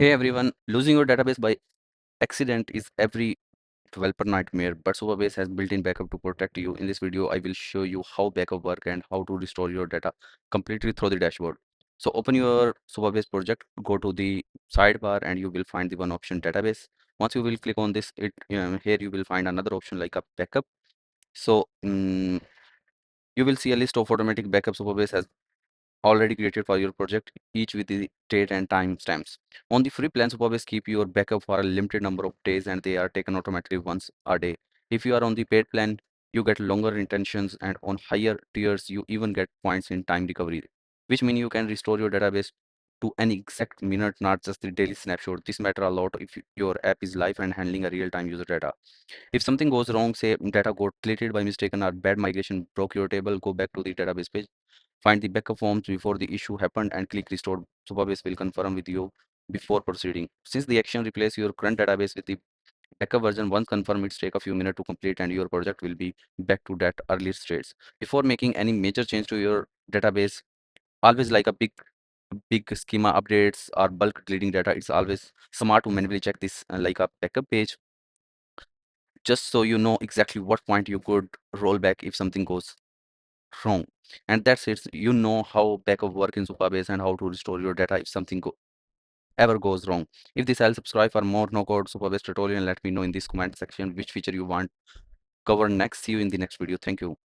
Hey everyone, losing your database by accident is every developer nightmare, but Supabase has built-in backup to protect you. In this video, I will show you how backup work and how to restore your data completely through the dashboard. So open your Supabase project, go to the sidebar and you will find the one option database. Once you will click on this, here you will find another option like a backup. So you will see a list of automatic backups Supabase has already created for your project, each with the date and time stamps. On the free plans, always keep your backup for a limited number of days and they are taken automatically once a day. If you are on the paid plan, you get longer intentions, and on higher tiers, you even get points in time recovery, which mean you can restore your database to an exact minute, not just the daily snapshot. This matter a lot if your app is live and handling a real-time user data. If something goes wrong, say data got deleted by mistake or bad migration broke your table, go back to the database page, find the backup forms before the issue happened and click restore. Supabase will confirm with you before proceeding. Since the action replace your current database with the backup version, once confirmed, it take a few minutes to complete and your project will be back to that earlier states. Before making any major change to your database, always like a big schema updates or bulk deleting data, it's always smart to manually check this like a backup page, just so you know exactly what point you could roll back if something goes wrong. And that's it. You know how backup work in Supabase and how to restore your data if something ever goes wrong. If this helps, subscribe for more no code Supabase tutorial and let me know in this comment section which feature you want covered next. See you in the next video. Thank you.